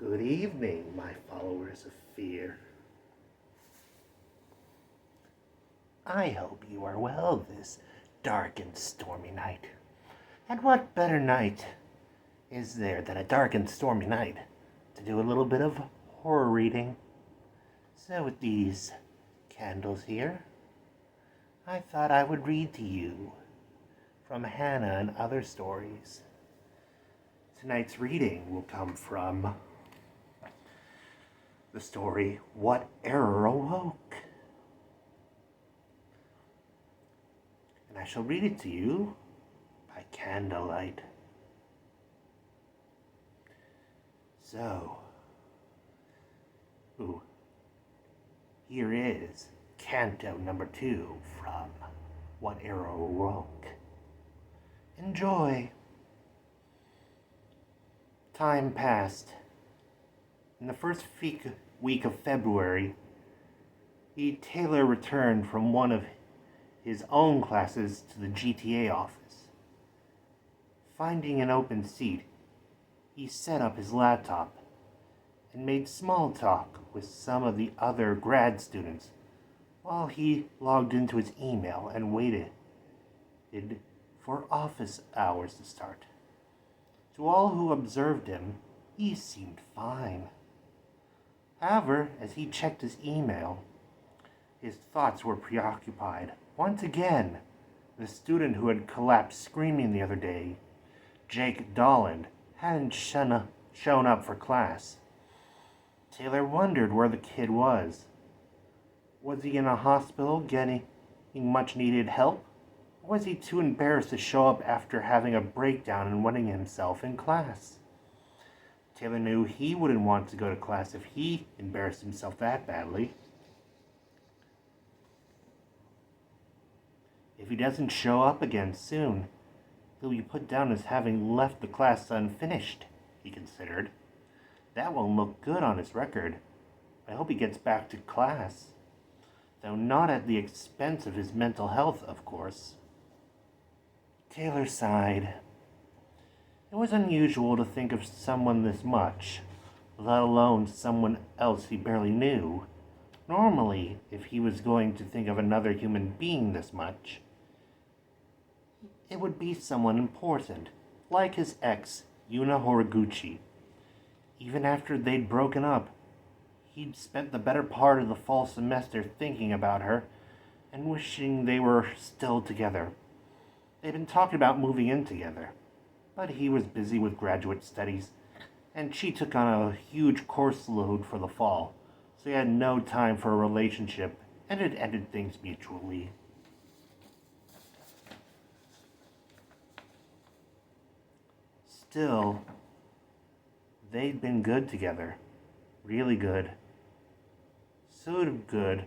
Good evening, my followers of fear. I hope you are well this dark and stormy night. And what better night is there than a dark and stormy night to do a little bit of horror reading? So with these candles here, I thought I would read to you from Hannah and Other Stories. Tonight's reading will come from the story What Error Awoke. And I shall read it to you by candlelight. So, here is Canto number 2 from What Error Awoke. Enjoy. Time passed. In the first week of February, Taylor returned from one of his own classes to the GTA office. Finding an open seat, he set up his laptop and made small talk with some of the other grad students while he logged into his email and waited for office hours to start. To all who observed him, he seemed fine. However, as he checked his email, his thoughts were preoccupied. Once again, the student who had collapsed screaming the other day, Jake Dolland, hadn't shown up for class. Taylor wondered where the kid was. Was he in a hospital getting much needed help? Or was he too embarrassed to show up after having a breakdown and wetting himself in class? Taylor knew he wouldn't want to go to class if he embarrassed himself that badly. If he doesn't show up again soon, he'll be put down as having left the class unfinished, he considered. That won't look good on his record. I hope he gets back to class. Though not at the expense of his mental health, of course. Taylor sighed. It was unusual to think of someone this much, let alone someone else he barely knew. Normally, if he was going to think of another human being this much, it would be someone important, like his ex, Yuna Horiguchi. Even after they'd broken up, he'd spent the better part of the fall semester thinking about her and wishing they were still together. They'd been talking about moving in together, but he was busy with graduate studies, and she took on a huge course load for the fall, so he had no time for a relationship, and it ended things mutually. Still, they'd been good together. Really good. So good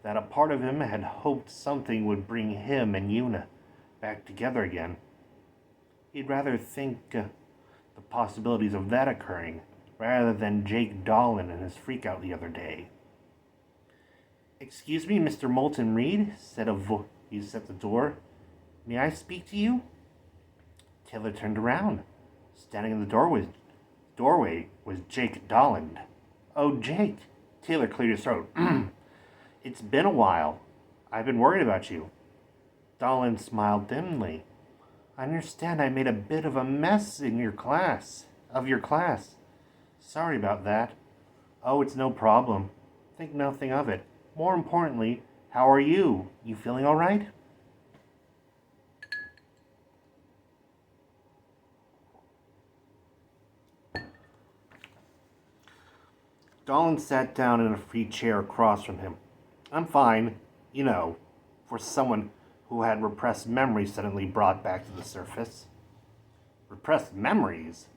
that a part of him had hoped something would bring him and Yuna back together again. He'd rather think the possibilities of that occurring rather than Jake Dolan and his freakout the other day. "Excuse me, Mr. Moulton Reed," said a voice at the door. "May I speak to you?" Taylor turned around. Standing in the doorway was Jake Dolland. "Oh, Jake," Taylor cleared his throat. "It's been a while. I've been worried about you." Dolland smiled dimly. "I understand I made a bit of a mess in your class. Sorry about that." "Oh, it's no problem. Think nothing of it. More importantly, how are you? You feeling all right?" Dolland sat down in a free chair across from him. "I'm fine, for someone who had repressed memories suddenly brought back to the surface." "Repressed memories?"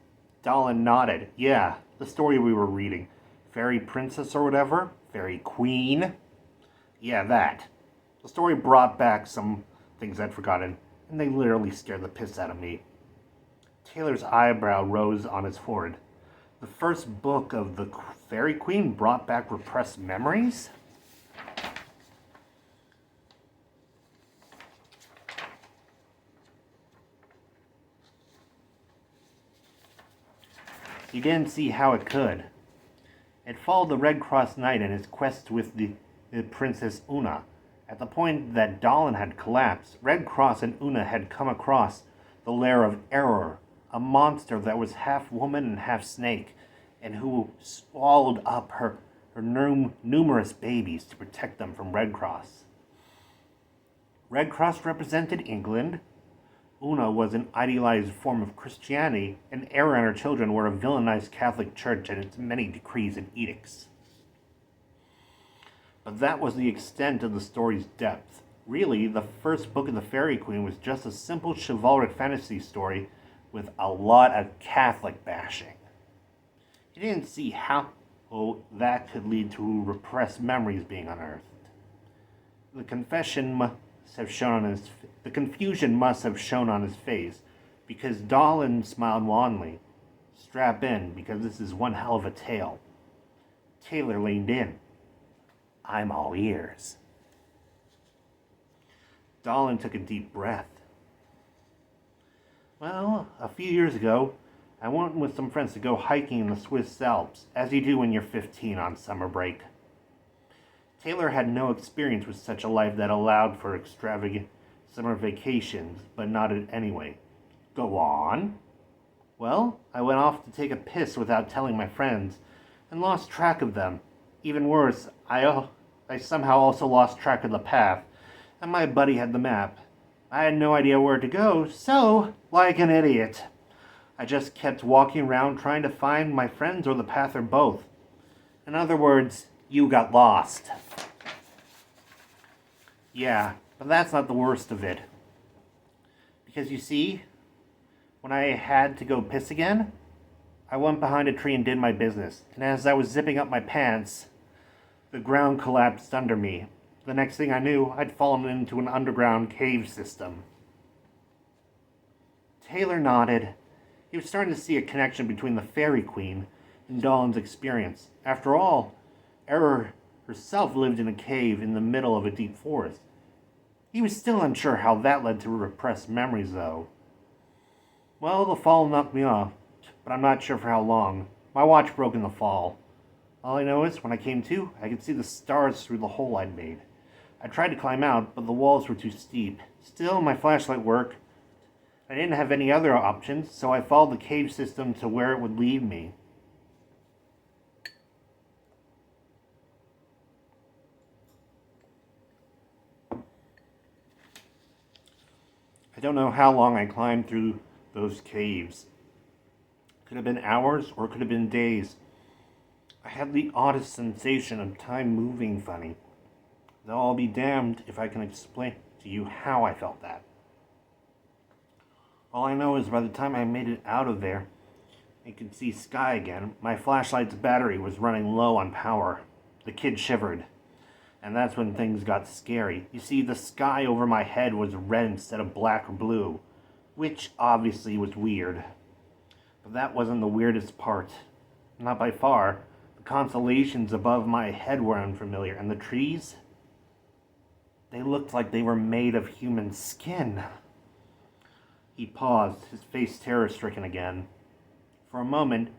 Dolland nodded. "Yeah, the story we were reading. Fairy Princess or whatever? Fairy Queen? Yeah, that. The story brought back some things I'd forgotten, and they literally scared the piss out of me." Taylor's eyebrow rose on his forehead. The first book of the Fairy Queen brought back repressed memories? He didn't see how it could. It followed the Red Cross Knight in his quest with the Princess Una. At the point that Dahlan had collapsed, Red Cross and Una had come across the lair of Errour, a monster that was half woman and half snake, and who swallowed up her numerous babies to protect them from Red Cross. Red Cross represented England. Una was an idealized form of Christianity, and Errour and her children were a villainized Catholic Church and its many decrees and edicts. But that was the extent of the story's depth. Really, the first book of the Fairy Queen was just a simple chivalric fantasy story with a lot of Catholic bashing. He didn't see how that could lead to repressed memories being unearthed. The confusion must have shown on his face, because Dahlan smiled wanly. Strap in, because this is one hell of a tale. Taylor leaned in. I'm all ears. Dahlan took a deep breath. Well, a few years ago, I went with some friends to go hiking in the Swiss Alps, as you do when you're 15 on summer break. Taylor had no experience with such a life that allowed for extravagant summer vacations, but nodded anyway. Go on. Well, I went off to take a piss without telling my friends, and lost track of them. Even worse, I somehow also lost track of the path, and my buddy had the map. I had no idea where to go, so, like an idiot, I just kept walking around trying to find my friends or the path or both. In other words, you got lost. Yeah, but that's not the worst of it. Because you see, when I had to go piss again, I went behind a tree and did my business. And as I was zipping up my pants, the ground collapsed under me. The next thing I knew, I'd fallen into an underground cave system. Taylor nodded. He was starting to see a connection between the Fairy Queen and Dahlan's experience. After all, Errour herself lived in a cave in the middle of a deep forest. He was still unsure how that led to repressed memories, though. Well, the fall knocked me off, but I'm not sure for how long. My watch broke in the fall. All I know is, when I came to, I could see the stars through the hole I'd made. I tried to climb out, but the walls were too steep. Still, my flashlight worked. I didn't have any other options, so I followed the cave system to where it would lead me. I don't know how long I climbed through those caves. Could have been hours or could have been days. I had the oddest sensation of time moving funny. Though I'll be damned if I can explain to you how I felt that. All I know is by the time I made it out of there, I could see sky again. My flashlight's battery was running low on power. The kid shivered. And that's when things got scary. You see, the sky over my head was red instead of black or blue, which obviously was weird. But that wasn't the weirdest part. Not by far. The constellations above my head were unfamiliar, and the trees, they looked like they were made of human skin. He paused, his face terror-stricken again. For a moment,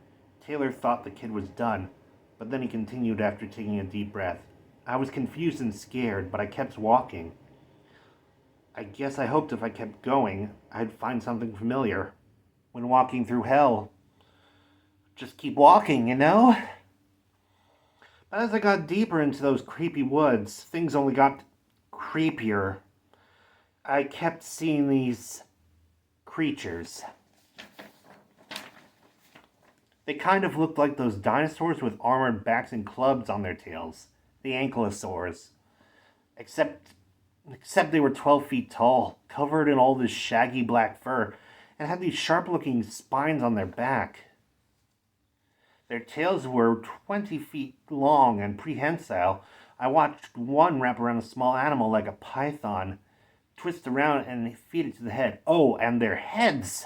Taylor thought the kid was done, but then he continued after taking a deep breath. I was confused and scared, but I kept walking. I guess I hoped if I kept going, I'd find something familiar. When walking through hell, just keep walking, you know? But as I got deeper into those creepy woods, things only got creepier. I kept seeing these creatures. They kind of looked like those dinosaurs with armored backs and clubs on their tails. The ankylosaurs. Except they were 12 feet tall, covered in all this shaggy black fur, and had these sharp-looking spines on their back. Their tails were 20 feet long and prehensile. I watched one wrap around a small animal like a python, twist around and feed it to the head. Oh, and their heads!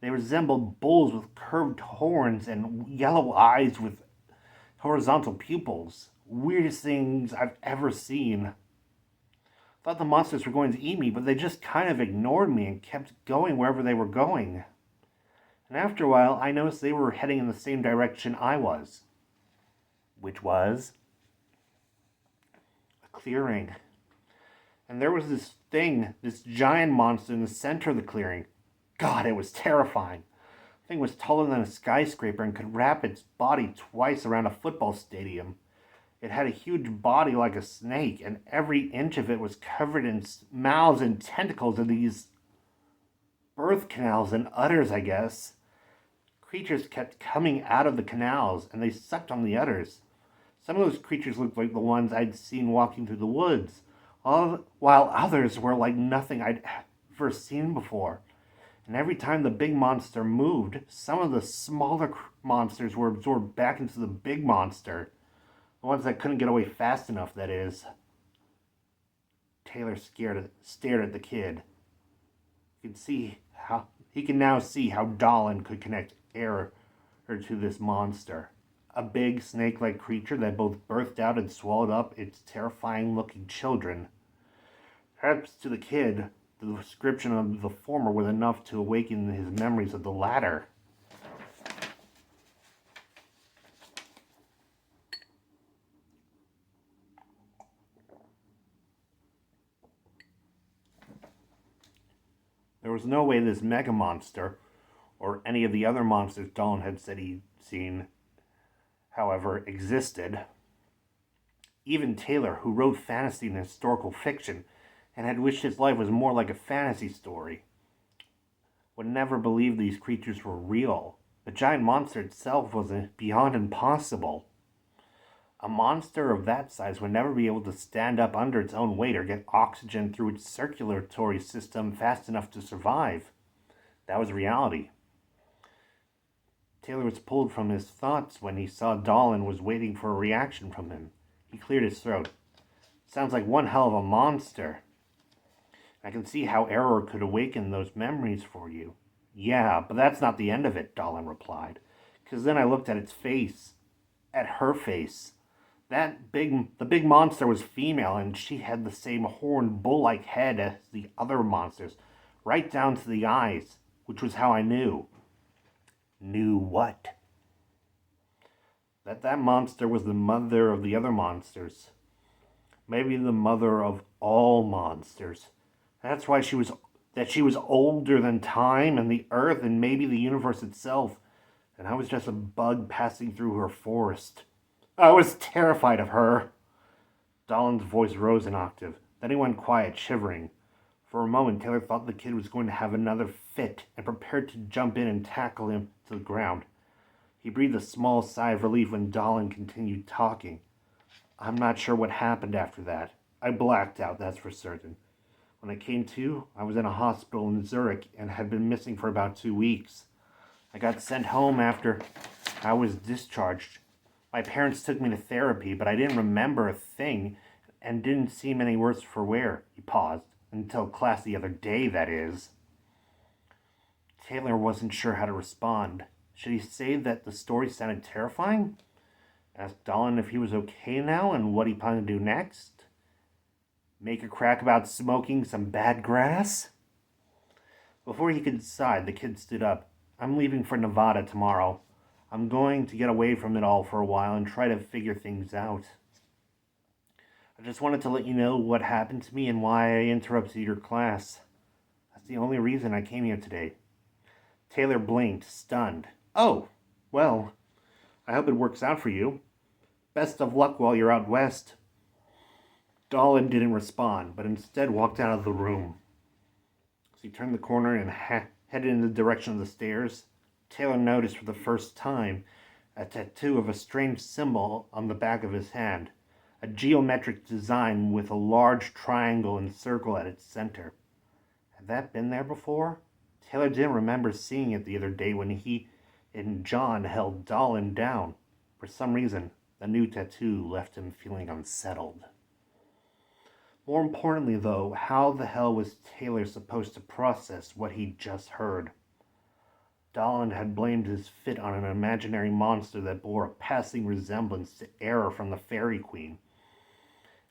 They resembled bulls with curved horns and yellow eyes with horizontal pupils. Weirdest things I've ever seen. Thought the monsters were going to eat me, but they just kind of ignored me and kept going wherever they were going. And after a while, I noticed they were heading in the same direction I was, which was a clearing. And there was this thing, this giant monster in the center of the clearing. God, it was terrifying. The thing was taller than a skyscraper and could wrap its body twice around a football stadium. It had a huge body like a snake, and every inch of it was covered in mouths and tentacles of these birth canals and udders, I guess. Creatures kept coming out of the canals, and they sucked on the udders. Some of those creatures looked like the ones I'd seen walking through the woods, while others were like nothing I'd ever seen before. And every time the big monster moved, some of the smaller monsters were absorbed back into the big monster. The ones that couldn't get away fast enough, that is. Taylor stared at the kid. He can now see how Dolan could connect Errour to this monster. A big snake-like creature that both birthed out and swallowed up its terrifying-looking children. Perhaps to the kid, the description of the former was enough to awaken his memories of the latter. There was no way this mega monster, or any of the other monsters Dolan had said he'd seen, however, existed. Even Taylor, who wrote fantasy and historical fiction, and had wished his life was more like a fantasy story, would never believe these creatures were real. The giant monster itself was beyond impossible. A monster of that size would never be able to stand up under its own weight or get oxygen through its circulatory system fast enough to survive. That was reality. Taylor was pulled from his thoughts when he saw Dolan was waiting for a reaction from him. He cleared his throat. Sounds like one hell of a monster. I can see how Errour could awaken those memories for you. Yeah, but that's not the end of it, Dolan replied. Because then I looked at its face. At her face. The big monster was female, and she had the same horned bull-like head as the other monsters, right down to the eyes, which was how I knew. Knew what? That monster was the mother of the other monsters. Maybe the mother of all monsters. That's why she was older than time and the earth and maybe the universe itself, and I was just a bug passing through her forest. I was terrified of her. Dolan's voice rose an octave. Then he went quiet, shivering. For a moment, Taylor thought the kid was going to have another fit and prepared to jump in and tackle him to the ground. He breathed a small sigh of relief when Dolan continued talking. I'm not sure what happened after that. I blacked out, that's for certain. When I came to, I was in a hospital in Zurich and had been missing for about 2 weeks. I got sent home after I was discharged. My parents took me to therapy, but I didn't remember a thing and didn't seem any worse for wear. He paused. Until class the other day, that is. Taylor wasn't sure how to respond. Should he say that the story sounded terrifying? Asked Dolan if he was okay now and what he planned to do next? Make a crack about smoking some bad grass? Before he could decide, the kid stood up. I'm leaving for Nevada tomorrow. I'm going to get away from it all for a while and try to figure things out. I just wanted to let you know what happened to me and why I interrupted your class. That's the only reason I came here today. Taylor blinked, stunned. Oh, well, I hope it works out for you. Best of luck while you're out west. Dolan didn't respond, but instead walked out of the room. As he turned the corner and headed in the direction of the stairs, Taylor noticed for the first time a tattoo of a strange symbol on the back of his hand, a geometric design with a large triangle and circle at its center. Had that been there before? Taylor didn't remember seeing it the other day when he and John held Dolan down. For some reason, the new tattoo left him feeling unsettled. More importantly, though, how the hell was Taylor supposed to process what he'd just heard? Dolan had blamed his fit on an imaginary monster that bore a passing resemblance to Errour from the Fairy Queen.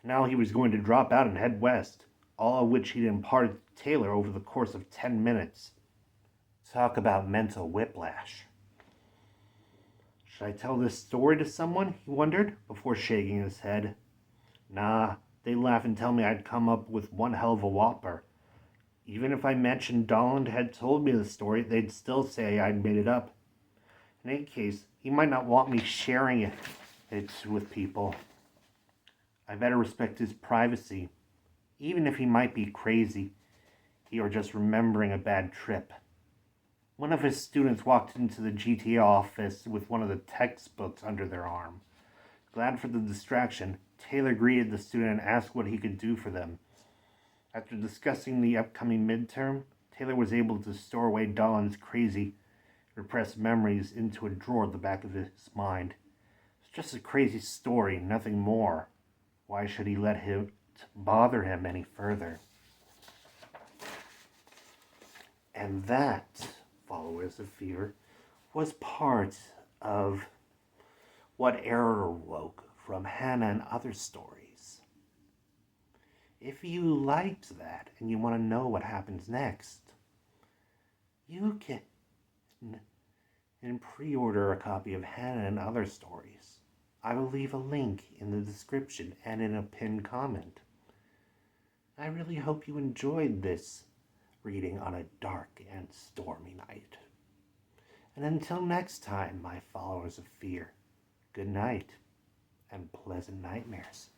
Now he was going to drop out and head west, all of which he'd imparted to Taylor over the course of 10 minutes. Talk about mental whiplash. Should I tell this story to someone? He wondered, before shaking his head. Nah, they'd laugh and tell me I'd come up with one hell of a whopper. Even if I mentioned Donald had told me the story, they'd still say I'd made it up. In any case, he might not want me sharing it with people. I better respect his privacy, even if he might be crazy, or just remembering a bad trip. One of his students walked into the GTA office with one of the textbooks under their arm. Glad for the distraction, Taylor greeted the student and asked what he could do for them. After discussing the upcoming midterm, Taylor was able to store away Don's crazy, repressed memories into a drawer at the back of his mind. It's just a crazy story, nothing more. Why should he let it bother him any further? And that, followers of fear, was part of what Errour woke from Hannah and Other Stories. If you liked that and you want to know what happens next, you can pre-order a copy of Hannah and Other Stories. I will leave a link in the description and in a pinned comment. I really hope you enjoyed this reading on a dark and stormy night. And until next time, my followers of fear, good night and pleasant nightmares.